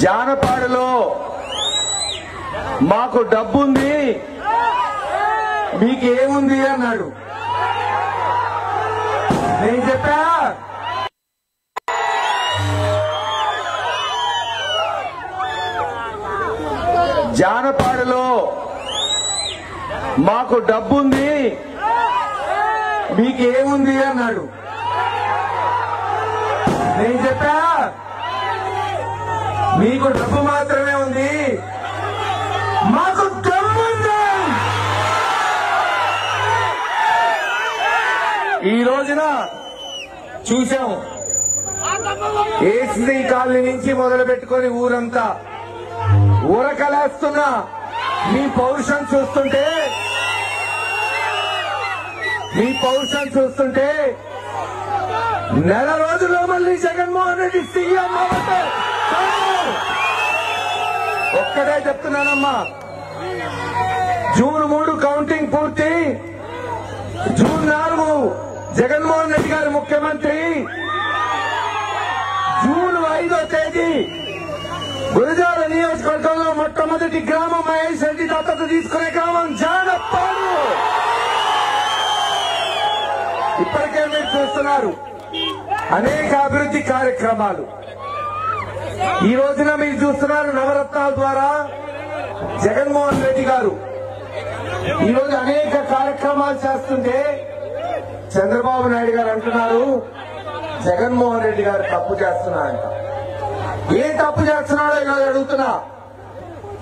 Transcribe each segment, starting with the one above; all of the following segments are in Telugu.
జానపాడులో మాకు డబ్బుంది మీకు ఏముంది అన్నాడు. నేను చెప్పా జానపాడులో మాకు డబ్బుంది మీకు ఏముంది అన్నాడు. నేను చెప్పా మీకు డబ్బు మాత్రమే ఉంది, మాకు డబ్బుంది. ఈ రోజున చూశాం, ఏసీ కాలనీ నుంచి మొదలు పెట్టుకుని ఊరంతా ఊరకలేస్తున్నా మీ పౌరుషం చూస్తుంటే నెల రోజుల్లో మళ్ళీ జగన్మోహన్ రెడ్డి సీఎం అవుతే ఒక్కడే చెప్తున్నానమ్మా, జూన్ 3 కౌంటింగ్ పూర్తి, జూన్ 4 జగన్మోహన్ రెడ్డి గారు ముఖ్యమంత్రి, జూన్ 5వ తేదీ గురజాల నియోజకవర్గంలో మొట్టమొదటి గ్రామం మహేష్ రెడ్డి దత్తత తీసుకునే గ్రామం జానపాడు. ఇప్పటికే మీరు చూస్తున్నారు అనేక అభివృద్ధి కార్యక్రమాలు. ఈ రోజున మీరు చూస్తున్నారు నవరత్నాల ద్వారా జగన్మోహన్ రెడ్డి గారు ఈ రోజు అనేక కార్యక్రమాలు చేస్తుంటే చంద్రబాబు నాయుడు గారు అంటున్నారు జగన్మోహన్ రెడ్డి గారు తప్పు చేస్తున్నారంట. ఏ తప్పు చేస్తున్నాడో ఈరోజు అడుగుతున్నా.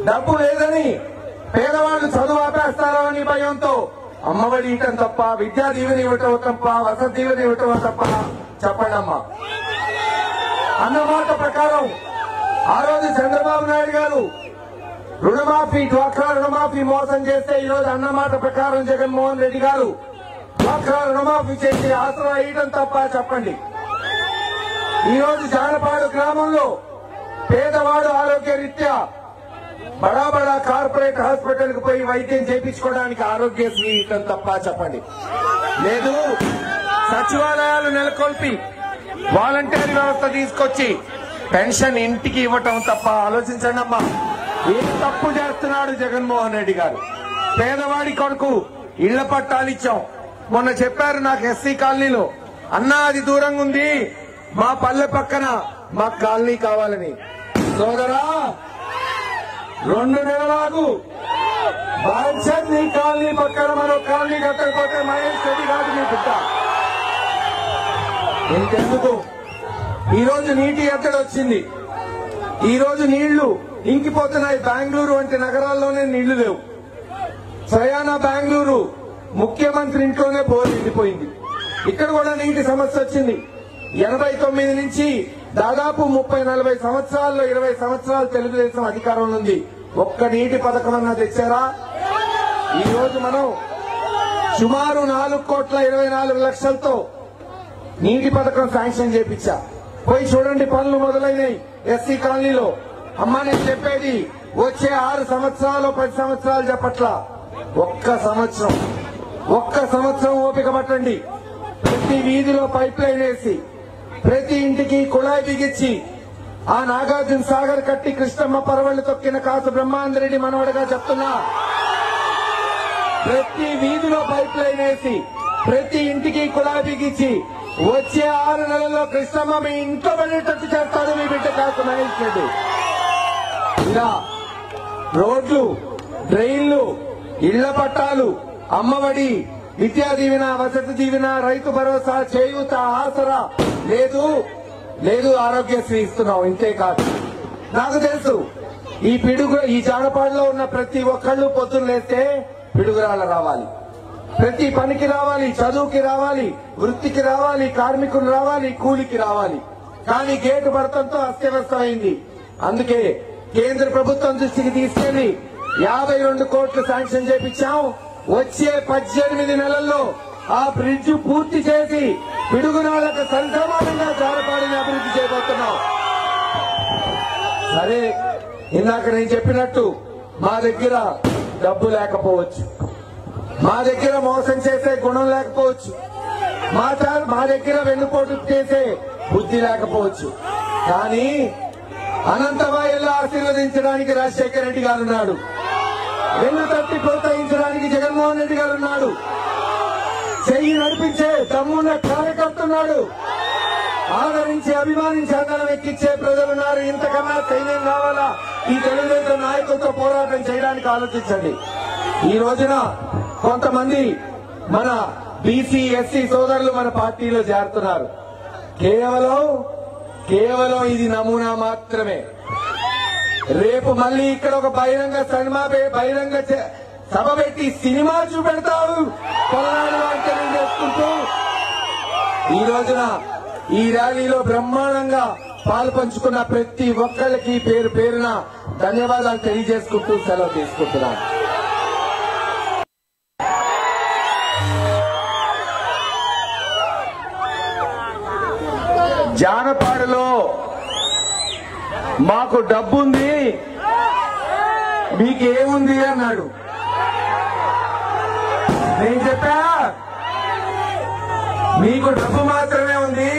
డబ్బు లేదని పేదవాళ్లు చదువు ఆపేస్తారో అని భయంతో అమ్మఒడి ఇవ్వటం తప్ప, విద్యా దీవెన ఇవ్వటం తప్ప, వసతి దీవెన ఇవ్వటం తప్ప చెప్పండమ్మా. అన్నమాట ప్రకారం ఆ రోజు చంద్రబాబు నాయుడు గారు రుణమాఫీ, డ్వాక్రా రుణమాఫీ మోసం చేస్తే ఈ రోజు అన్నమాట ప్రకారం జగన్మోహన్ రెడ్డి గారు డ్వాక్రా రుణమాఫీ చేసి ఆసరా ఇవ్వడం తప్ప చెప్పండి. ఈ రోజు జానపాడు గ్రామంలో పేదవాడు ఆరోగ్య రీత్యా బడా బడా కార్పొరేట్ హాస్పిటల్ కు పోయి వైద్యం చేయించుకోవడానికి ఆరోగ్యశ్రీ ఇవ్వడం తప్ప చెప్పండి. లేదు, సచివాలయాలు నెలకొల్పి వాలంటీర్ వ్యవస్థ తీసుకొచ్చి పెన్షన్ ఇంటికి ఇవ్వటం తప్ప ఆలోచించండి అమ్మా. ఏం తప్పు చేస్తున్నాడు జగన్మోహన్ రెడ్డి గారు? పేదవాడి కొడుకు ఇళ్ల పట్టాలు ఇచ్చాం. మొన్న చెప్పారు నాకు ఎస్సీ కాలనీలో, అన్నా అది దూరంగా ఉంది, మా పల్లె పక్కన మాకు కాలనీ కావాలని. సోదరా, 2 నెలలకు బాధ్యత నీ కాలనీ పక్కన మరో కాలనీ కట్టకపోతే మహేష్ రెడ్డి కాదు నీ బిడ్డ. ఇంకెందుకు ఈ రోజు నీటి ఎద్దడి వచ్చింది, ఈ రోజు నీళ్లు ఇంకిపోతున్నాయి. బెంగళూరు వంటి నగరాల్లోనే నీళ్లు లేవు. స్వయానా బెంగళూరు ముఖ్యమంత్రి ఇంట్లోనే బోర్ నిండిపోయింది. ఇక్కడ కూడా నీటి సమస్య వచ్చింది. 89 నుంచి దాదాపు 30-40 సంవత్సరాల్లో 20 సంవత్సరాలు తెలుగుదేశం అధికారంలో ఉంది. ఒక్క నీటి పథకం అన్నా తెచ్చారా? ఈ రోజు మనం సుమారు 4,24,00,000తో నీటి పథకం శాంక్షన్ చేపించా. పోయి చూడండి, పనులు మొదలైనవి ఎస్సీ కాలనీలో. అమ్మా నేను చెప్పేది వచ్చే 6 సంవత్సరాలు 10 సంవత్సరాలు చెప్పట్లా, ఒక్క సంవత్సరం ఓపిక పట్టండి. ప్రతి వీధిలో పైప్ లైన్ వేసి ప్రతి ఇంటికి కుళాయి బిగించి ఆ నాగార్జున సాగర్ కట్టి కృష్ణమ్మ పరవళ్లు తొక్కిన కాసు బ్రహ్మాందరెడ్డి మనవడగా చెప్తున్నా, ప్రతి వీధిలో పైప్ లైన్ వేసి ప్రతి ఇంటికి కుళాయి బిగించి వచ్చే 6 నెలల్లో కృష్ణమ్మ మీ ఇంట్లో పడేటట్టు చేస్తాడు మీ బిడ్డ కాసు మహేష్ రెడ్డి. ఇలా రోడ్లు, డ్రైన్లు, ఇళ్ల పట్టాలు, అమ్మఒడి, విద్యా దీవెన, వసతి దీవెన, రైతు భరోసా, చేయూత, ఆసరా, లేదు ఆరోగ్యశ్రీ ఇస్తున్నాం. ఇంతే కాదు, నాకు తెలుసు ఈ జానపాడులో ఉన్న ప్రతి ఒక్కళ్ళు పొద్దున్న లేస్తే పిడుగురాళ్ళ రావాలి, ప్రతి పనికి రావాలి, చదువుకి రావాలి, వృత్తికి రావాలి, కార్మికులు రావాలి, కూలికి రావాలి. కానీ గేటు పడటంతో అస్తవ్యస్తమైంది. అందుకే కేంద్ర ప్రభుత్వం దృష్టికి తీసుకెళ్లి 52 కోట్లు శాంక్షన్ చేపించాం. వచ్చే 18 నెలల్లో ఆ బ్రిడ్జ్ పూర్తి చేసి పిడుగురాళ్లకు సంసమానంగా జానపాడుని అభివృద్ధి చేయబోతున్నాం. సరే, ఇందాక నేను చెప్పినట్టు మా దగ్గర డబ్బు లేకపోవచ్చు, మా దగ్గర మోసం చేసే గుణం లేకపోవచ్చు, మా దగ్గర వెన్నుపోటు చేసే బుద్ధి లేకపోవచ్చు. కానీ అనంతమాయల్లో ఆశీర్వదించడానికి రాజశేఖర రెడ్డి గారు ఉన్నాడు. వెన్ను తట్టి ప్రోత్సహించడానికి జగన్మోహన్ రెడ్డి గారు ఉన్నాడు. చెయ్యి నడిపించే తమ్మున్న కార్యకర్త ఉన్నాడు. ఆదరించి అభిమానించి అందరం ఎక్కించే ప్రజలున్నారు. ఇంతకన్నా సైన్యం కావాలా? ఈ తెలుగుదేశం నాయకులతో పోరాటం చేయడానికి ఆలోచించండి. ఈ రోజున కొంతమంది మన బీసీ ఎస్సీ సోదరులు మన పార్టీలో చేరుతున్నారు. కేవలం ఇది నమూనా మాత్రమే. రేపు మళ్ళీ ఇక్కడ ఒక బహిరంగ సభ పెట్టి సినిమా చూపెడతారు కొలనాడు అని తెలియజేసుకుంటూ ఈ రోజున ఈ ర్యాలీలో బ్రహ్మాండంగా పాలు పంచుకున్న ప్రతి ఒక్కరికి పేరు పేరున ధన్యవాదాలు తెలియజేసుకుంటూ సెలవు తీసుకుంటున్నాను. జానపాడులో మాకు డబ్బుంది, మీకేముంది అన్నాడు. నేను చెప్పా మీకు డబ్బు మాత్రమే ఉంది,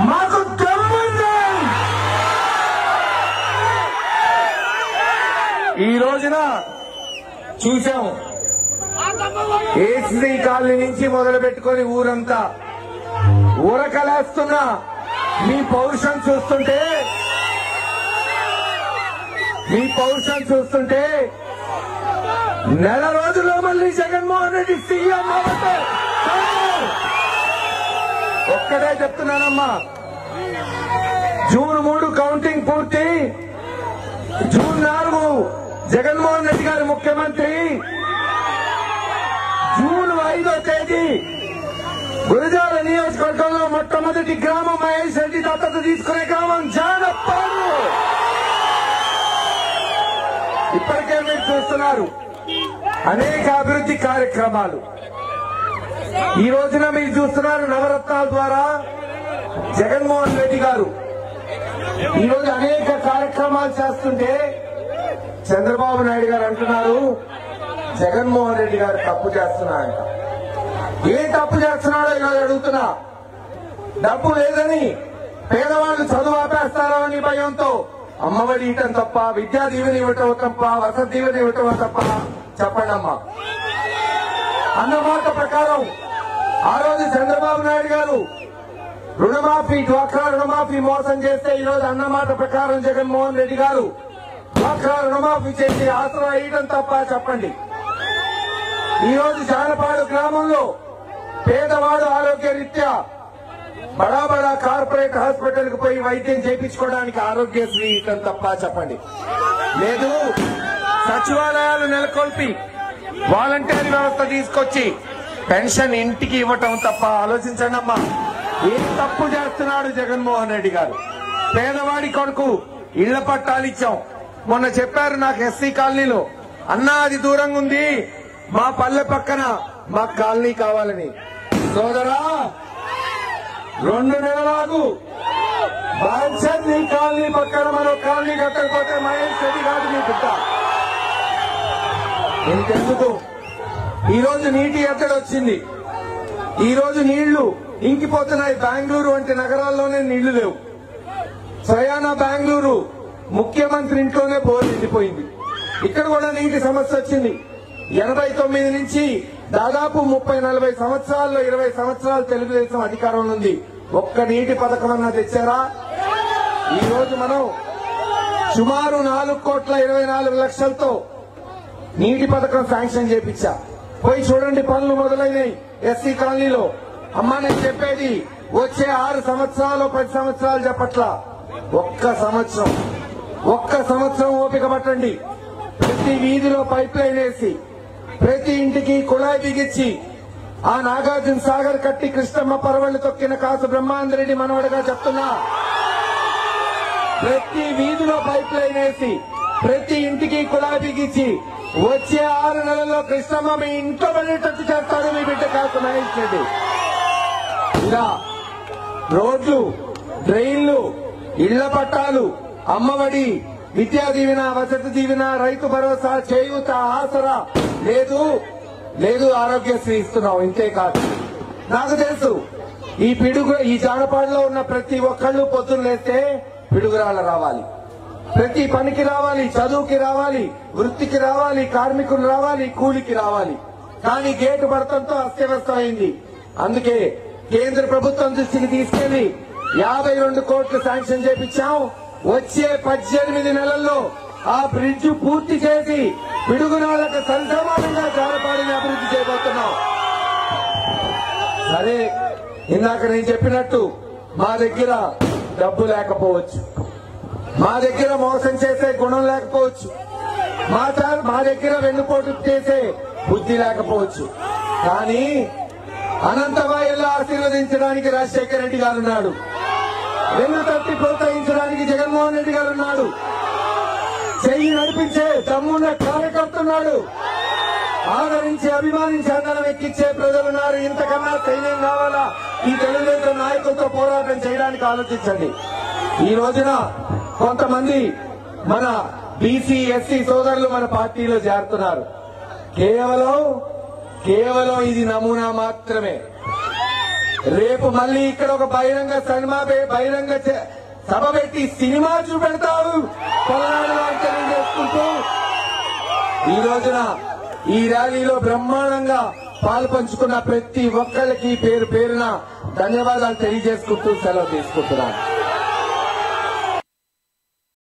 మాకు డబ్బుంది. ఈ రోజున చూశాం ఏసీ కాలనీ నుంచి మొదలు పెట్టుకుని ఊరంతా ఊరకలేస్తున్నా మీ పౌరుషం చూస్తుంటే నెల రోజుల్లో మళ్ళీ జగన్మోహన్ రెడ్డి సీఎం అవ్వతే ఒక్కడే చెప్తున్నానమ్మా. జూన్ 3 కౌంటింగ్ పూర్తి, జూన్ 4 జగన్మోహన్ రెడ్డి గారు ముఖ్యమంత్రి, జూన్ 5వ తేదీ గురజాల నియోజకవర్గంలో మొట్టమొదటి గ్రామం మహేష్ రెడ్డి దత్తత తీసుకునే గ్రామం జానపాడు. ఇప్పటికే మీరు చూస్తున్నారు అనేక అభివృద్ధి కార్యక్రమాలు. ఈ రోజున మీరు చూస్తున్నారు నవరత్నాల ద్వారా జగన్మోహన్ రెడ్డి గారు ఈ రోజు అనేక కార్యక్రమాలు చేస్తుంటే చంద్రబాబు నాయుడు గారు అంటున్నారు జగన్మోహన్ రెడ్డి గారు తప్పు చేస్తున్నారంట. ఏ తప్పు చేస్తున్నాడో ఈరోజు అడుగుతున్నా. డబ్బు లేదని పేదవాళ్ళు చదువు ఆపేస్తారో అని భయంతో అమ్మఒడి ఇవ్వటం తప్ప, విద్యా దీవెన ఇవ్వటం తప్ప, వసతి దీవెన ఇవ్వటం తప్ప చెప్పండి అమ్మా. అన్నమాట ప్రకారం ఆ రోజు చంద్రబాబు నాయుడు గారు రుణమాఫీ, డ్వాక్రా రుణమాఫీ మోసం చేస్తే ఈ రోజు అన్నమాట ప్రకారం జగన్మోహన్ రెడ్డి గారు డ్వాక్రా రుణమాఫీ చేసి ఆసరా ఇవ్వడం తప్ప చెప్పండి. ఈ రోజు జానపాడు గ్రామంలో పేదవాడు ఆరోగ్య రీత్యా బడా కార్పొరేట్ హాస్పిటల్ కు పోయి వైద్యం చేయించుకోవడానికి ఆరోగ్యశ్రీ ఇవ్వడం తప్ప చెప్పండి. లేదు సచివాలయాలు నెలకొల్పి వాలంటీర్ వ్యవస్థ తీసుకొచ్చి పెన్షన్ ఇంటికి ఇవ్వటం తప్ప ఆలోచించండి అమ్మా. ఏం తప్పు చేస్తున్నాడు జగన్మోహన్ రెడ్డి గారు? పేదవాడి కొడుకు ఇళ్ల పట్టాలు ఇచ్చాం. మొన్న చెప్పారు నాకు ఎస్సీ కాలనీలో, అన్నా అది దూరంగా ఉంది, మా పల్లె పక్కన మా కాలనీ కావాలని. సోదరా 2 నెలలకు బాన్సర్ నీ కాలనీ పక్కన మరో కాలనీ కట్టకపోతే మహేష్ రెడ్డి కాదు మీ బిడ్డ. ఇంకెందుకు ఈ రోజు నీటి ఎద్దడి వచ్చింది. ఈ రోజు నీళ్లు ఇంకిపోతున్నాయి. బెంగళూరు వంటి నగరాల్లోనే నీళ్లు లేవు. స్వయానా బెంగళూరు ముఖ్యమంత్రి ఇంట్లోనే బోర్ నిండిపోయింది. ఇక్కడ కూడా నీటి సమస్య వచ్చింది. 89 నుంచి దాదాపు 30-40 సంవత్సరాల్లో 20 సంవత్సరాలు తెలుగుదేశం అధికారంలో ఉంది. ఒక్క నీటి పథకం అన్నా తెచ్చారా? ఈ రోజు మనం సుమారు 4,24,00,000తో నీటి పథకం శాంక్షన్ చేపించా. పోయి చూడండి, పనులు మొదలైనవి ఎస్సీ కాలనీలో. అమ్మా నేను చెప్పేది వచ్చే 6 సంవత్సరాలు 10 సంవత్సరాలు చెప్పట్లా, ఒక్క సంవత్సరం ఓపిక పట్టండి. ప్రతి వీధిలో పైప్ లైన్ వేసి ప్రతి ఇంటికి కుళాయి బిగించి ఆ నాగార్జున సాగర్ కట్టి కృష్ణమ్మ పరవళ్లు తొక్కిన కాసు బ్రహ్మానందరెడ్డి మనవడగా చెప్తున్నా. ప్రతి వీధిలో పైప్ లైన్ వేసి ప్రతి ఇంటికి కుళాయి బిగించి వచ్చే 6 నెలల్లో కృష్ణమ్మ మీ ఇంట్లో పడేటట్టు చేస్తాడు మీ బిడ్డ కాసు మహేష్ రెడ్డి. ఇలా రోడ్లు, డ్రైన్లు, ఇళ్ల పట్టాలు, అమ్మఒడి, విద్యా దీవెన, వసతి దీవెన, రైతు భరోసా, చేయూత, ఆసరా, లేదు ఆరోగ్యశ్రీ ఇస్తున్నాం. ఇంతే కాదు, నాకు తెలుసు ఈ జానపాడులో ఉన్న ప్రతి ఒక్కళ్ళు పొద్దున్న లేస్తే పిడుగురాళ్ల రావాలి, ప్రతి పనికి రావాలి, చదువుకి రావాలి, వృత్తికి రావాలి, కార్మికులు రావాలి, కూలికి రావాలి. కానీ గేటు పడటంతో అస్తవ్యస్తమైంది. అందుకే కేంద్ర ప్రభుత్వం దృష్టికి తీసుకెళ్లి 52 కోట్లు శాంక్షన్ చేపించాం. వచ్చే 18 నెలల్లో ఆ బ్రిడ్జ్ పూర్తి చేసి పిడుగురాళ్లకు సరిసమానంగా జారపాడిని అభివృద్ధి చేయబోతున్నాం. సరే, ఇందాక నేను చెప్పినట్టు మా దగ్గర డబ్బు లేకపోవచ్చు, మా దగ్గర మోసం చేసే గుణం లేకపోవచ్చు, మా దగ్గర వెన్నుపోటు చేసే బుద్ధి లేకపోవచ్చు. కానీ అనంతవాయుల్లో ఆశీర్వదించడానికి రాజశేఖర రెడ్డి గారున్నాడు, వెన్ను తట్టి ప్రోత్సహించడానికి జగన్మోహన్ రెడ్డి గారున్నాడు, చెయ్యి నడిపించే దమ్మున్న కార్యకర్తున్నాడు, ఆదరించి అభిమానించి అందరం ఎక్కించే ప్రజలున్నారు. ఇంతకన్నా సైన్యం కావాలా? ఈ తెలుగుదేశం నాయకులతో పోరాటం చేయడానికి ఆలోచించండి. ఈ రోజున కొంతమంది మన బీసీ ఎస్సీ సోదరులు మన పార్టీలో చేరుతున్నారు. కేవలం ఇది నమూనా మాత్రమే. రేపు మళ్ళీ ఇక్కడ ఒక బహిరంగ సభ పెట్టి సినిమా చూపెడతారు పల్నాడులో తెలియజేసుకుంటూ ఈ రోజున ఈ ర్యాలీలో బ్రహ్మాండంగా పాల్పంచుకున్న ప్రతి ఒక్కరికి పేరు పేరున ధన్యవాదాలు తెలియజేసుకుంటూ సెలవు తీసుకుంటున్నాను.